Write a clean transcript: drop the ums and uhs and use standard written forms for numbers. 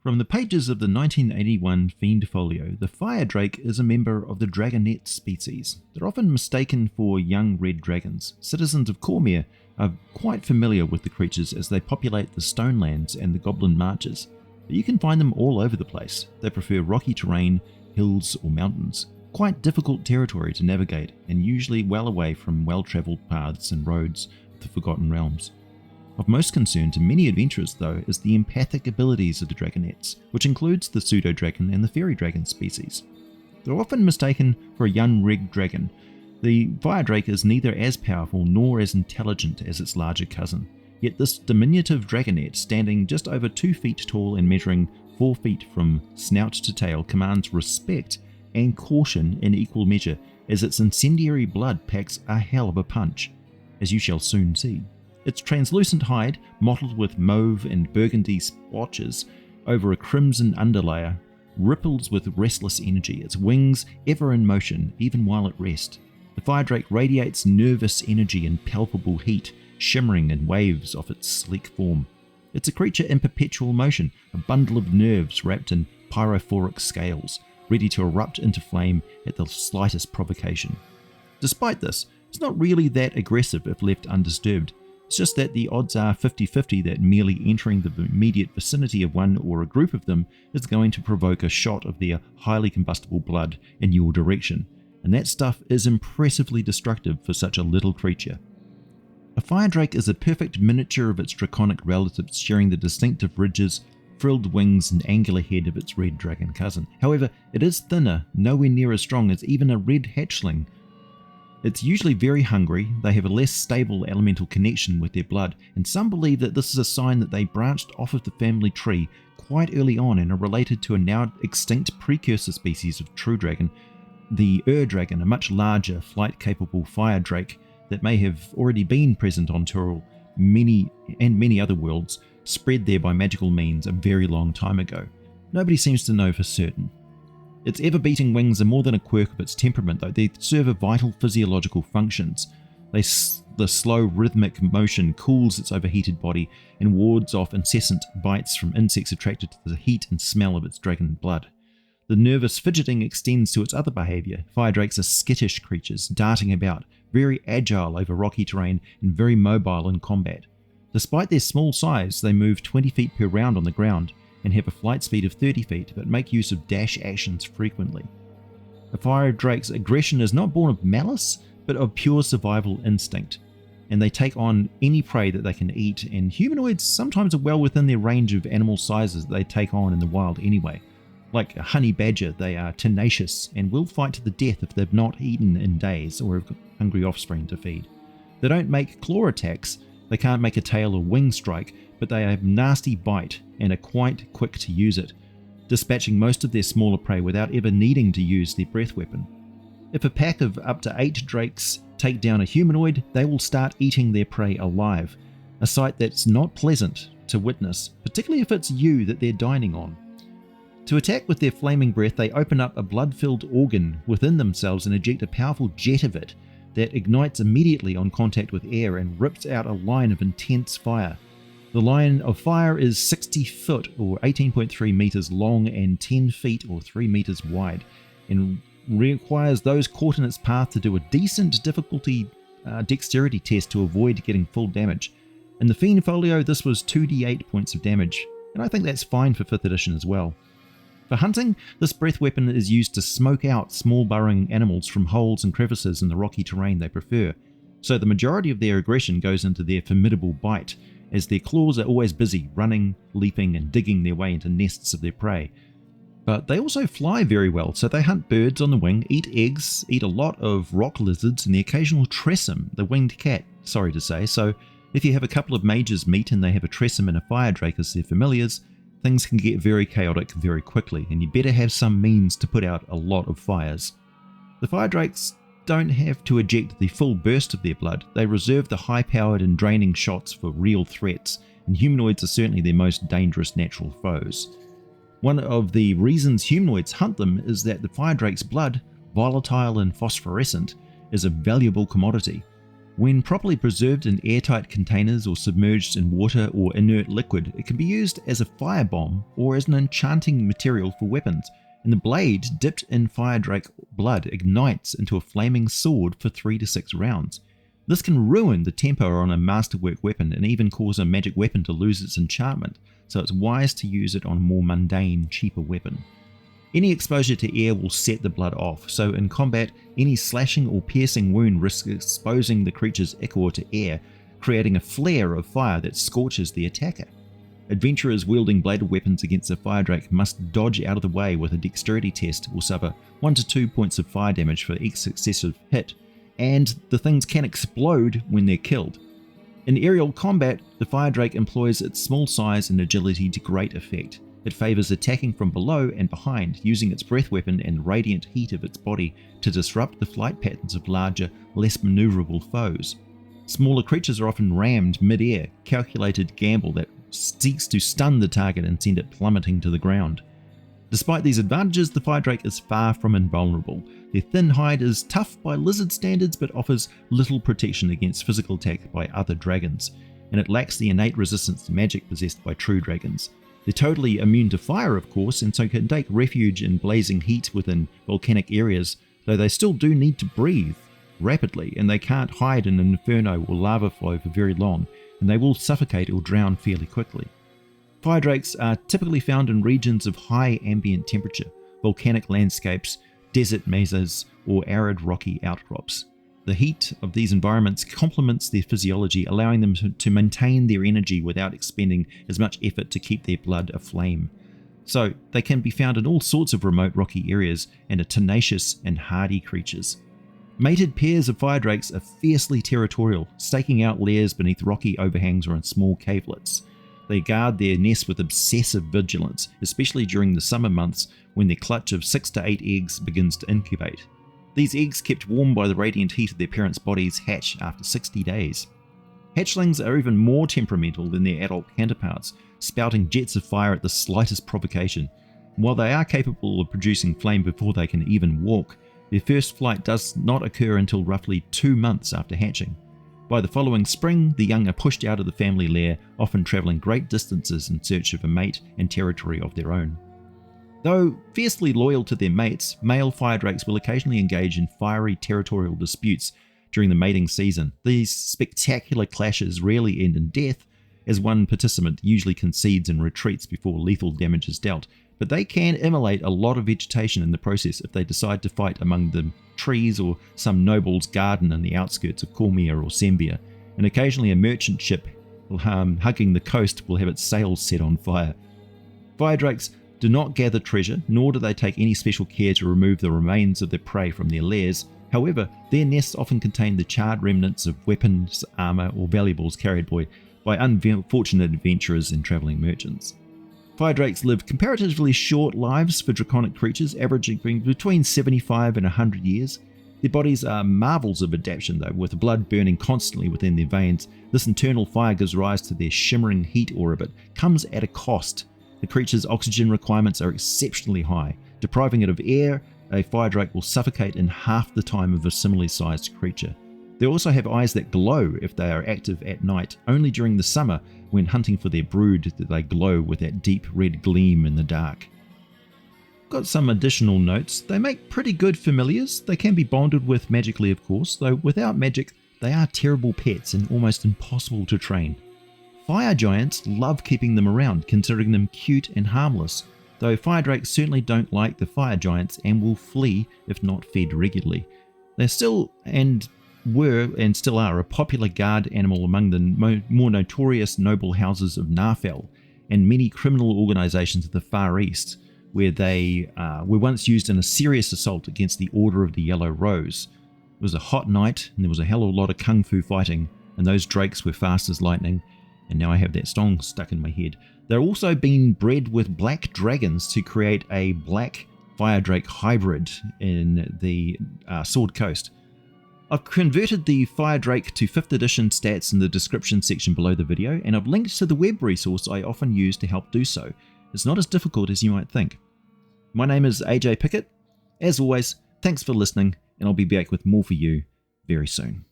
From the pages of the 1981 Fiend Folio, the Firedrake is a member of the Dragonet species. They're often mistaken for young red dragons. Citizens of Cormyr are quite familiar with the creatures as they populate the Stonelands and the Goblin Marches. But you can find them all over the place. They prefer rocky terrain, hills or mountains. Quite difficult territory to navigate, and usually well away from well-travelled paths and roads of the Forgotten Realms. Of most concern to many adventurers, though, is the empathic abilities of the Dragonets, which includes the Pseudodragon and the Faerie Dragon species. They're often mistaken for a young red dragon. The Firedrake is neither as powerful nor as intelligent as its larger cousin, yet this diminutive Dragonet, standing just over 2 feet tall and measuring 4 feet from snout to tail, commands respect and caution in equal measure, as its incendiary blood packs a hell of a punch, as you shall soon see. Its translucent hide, mottled with mauve and burgundy splotches over a crimson underlayer, ripples with restless energy, its wings ever in motion, even while at rest. The Firedrake radiates nervous energy and palpable heat, shimmering in waves off its sleek form. It's a creature in perpetual motion, a bundle of nerves wrapped in pyrophoric scales, ready to erupt into flame at the slightest provocation. Despite this, it's not really that aggressive if left undisturbed. It's just that the odds are 50-50 that merely entering the immediate vicinity of one or a group of them is going to provoke a shot of their highly combustible blood in your direction, and that stuff is impressively destructive for such a little creature. A Firedrake is a perfect miniature of its draconic relatives, sharing the distinctive ridges, frilled wings and angular head of its red dragon cousin. However, it is thinner, nowhere near as strong as even a red hatchling. It's usually very hungry, they have a less stable elemental connection with their blood, and some believe that this is a sign that they branched off of the family tree quite early on and are related to a now extinct precursor species of true dragon, the Dragon, a much larger, flight-capable Firedrake that may have already been present on Turul many other worlds, spread there by magical means a very long time ago. Nobody seems to know for certain. Its ever-beating wings are more than a quirk of its temperament, though. They serve a vital physiological functions. The slow rhythmic motion cools its overheated body and wards off incessant bites from insects attracted to the heat and smell of its dragon blood. The nervous fidgeting extends to its other behaviour. Firedrakes are skittish creatures, darting about, very agile over rocky terrain and very mobile in combat. Despite their small size, they move 20 feet per round on the ground, and have a flight speed of 30 feet, but make use of dash actions frequently. A Firedrake's aggression is not born of malice, but of pure survival instinct, and they take on any prey that they can eat, and humanoids sometimes are well within their range of animal sizes that they take on in the wild anyway. Like a honey badger, they are tenacious and will fight to the death if they've not eaten in days or have hungry offspring to feed. They don't make claw attacks, they can't make a tail or wing strike, but they have nasty bite and are quite quick to use it, dispatching most of their smaller prey without ever needing to use their breath weapon. If a pack of up to 8 drakes take down a humanoid, they will start eating their prey alive, a sight that's not pleasant to witness, particularly if it's you that they're dining on. To attack with their flaming breath, they open up a blood-filled organ within themselves and eject a powerful jet of it that ignites immediately on contact with air and rips out a line of intense fire. The line of fire is 60 foot or 18.3 meters long and 10 feet or 3 meters wide, and requires those caught in its path to do a decent difficulty dexterity test to avoid getting full damage. In the Fiend Folio, this was 2d8 points of damage, and I think that's fine for 5th edition as well. For hunting, this breath weapon is used to smoke out small burrowing animals from holes and crevices in the rocky terrain they prefer, so the majority of their aggression goes into their formidable bite, as their claws are always busy running, leaping and digging their way into nests of their prey. But they also fly very well, so they hunt birds on the wing, eat eggs, eat a lot of rock lizards and the occasional tressum, the winged cat, sorry to say. So if you have a couple of mages meet and they have a tressum and a Firedrake as their familiars, things can get very chaotic very quickly, and you better have some means to put out a lot of fires. The Firedrakes don't have to eject the full burst of their blood. They reserve the high-powered and draining shots for real threats, and humanoids are certainly their most dangerous natural foes. One of the reasons humanoids hunt them is that the Firedrake's blood, volatile and phosphorescent, is a valuable commodity. When properly preserved in airtight containers or submerged in water or inert liquid, it can be used as a firebomb or as an enchanting material for weapons, and the blade dipped in Firedrake blood ignites into a flaming sword for 3 to 6 rounds. This can ruin the tempo on a masterwork weapon and even cause a magic weapon to lose its enchantment, so it's wise to use it on a more mundane, cheaper weapon. Any exposure to air will set the blood off, so in combat, any slashing or piercing wound risks exposing the creature's ichor to air, creating a flare of fire that scorches the attacker. Adventurers wielding bladed weapons against a Firedrake must dodge out of the way with a dexterity test or suffer 1 to 2 points of fire damage for each successive hit, and the things can explode when they're killed. In aerial combat, the Firedrake employs its small size and agility to great effect. It favours attacking from below and behind, using its breath weapon and the radiant heat of its body to disrupt the flight patterns of larger, less manoeuvrable foes. Smaller creatures are often rammed mid-air, calculated gamble that seeks to stun the target and send it plummeting to the ground. Despite these advantages, the Firedrake is far from invulnerable. Their thin hide is tough by lizard standards but offers little protection against physical attack by other dragons, and it lacks the innate resistance to magic possessed by true dragons. They're totally immune to fire, of course, and so can take refuge in blazing heat within volcanic areas, though they still do need to breathe rapidly, and they can't hide in an inferno or lava flow for very long, and they will suffocate or drown fairly quickly. Firedrakes are typically found in regions of high ambient temperature, volcanic landscapes, desert mesas, or arid rocky outcrops. The heat of these environments complements their physiology, allowing them to maintain their energy without expending as much effort to keep their blood aflame. So they can be found in all sorts of remote rocky areas and are tenacious and hardy creatures. Mated pairs of Firedrakes are fiercely territorial, staking out lairs beneath rocky overhangs or in small cavelets. They guard their nests with obsessive vigilance, especially during the summer months when their clutch of 6 to 8 eggs begins to incubate. These eggs, kept warm by the radiant heat of their parents' bodies, hatch after 60 days. Hatchlings are even more temperamental than their adult counterparts, spouting jets of fire at the slightest provocation. While they are capable of producing flame before they can even walk, their first flight does not occur until roughly 2 months after hatching. By the following spring, the young are pushed out of the family lair, often travelling great distances in search of a mate and territory of their own. Though fiercely loyal to their mates, male Firedrakes will occasionally engage in fiery territorial disputes during the mating season. These spectacular clashes rarely end in death, as one participant usually concedes and retreats before lethal damage is dealt, but they can immolate a lot of vegetation in the process if they decide to fight among the trees or some noble's garden in the outskirts of Cormier or Sembia, and occasionally a merchant ship hugging the coast will have its sails set on fire. Firedrakes do not gather treasure, nor do they take any special care to remove the remains of their prey from their lairs. However, their nests often contain the charred remnants of weapons, armour, or valuables carried by unfortunate adventurers and travelling merchants. Firedrakes live comparatively short lives for draconic creatures, averaging between 75 and 100 years. Their bodies are marvels of adaptation though, with blood burning constantly within their veins. This internal fire gives rise to their shimmering heat aura, but comes at a cost. The creature's oxygen requirements are exceptionally high. Depriving it of air, a Firedrake will suffocate in half the time of a similarly sized creature. They also have eyes that glow if they are active at night. Only during the summer, when hunting for their brood, do they glow with that deep red gleam in the dark. Got some additional notes. They make pretty good familiars. They can be bonded with magically, of course, though without magic, they are terrible pets and almost impossible to train. Fire giants love keeping them around, considering them cute and harmless, though Firedrakes certainly don't like the fire giants and will flee if not fed regularly. They're still were and still are a popular guard animal among the more notorious noble houses of Narfell and many criminal organisations of the Far East, where they were once used in a serious assault against the Order of the Yellow Rose. It was a hot night and there was a hell of a lot of kung fu fighting, and those drakes were fast as lightning, and now I have that song stuck in my head. They're also being bred with black dragons to create a black Firedrake hybrid in the Sword Coast. I've converted the Firedrake to 5th edition stats in the description section below the video, and I've linked to the web resource I often use to help do so. It's not as difficult as you might think. My name is AJ Pickett. As always, thanks for listening, and I'll be back with more for you very soon.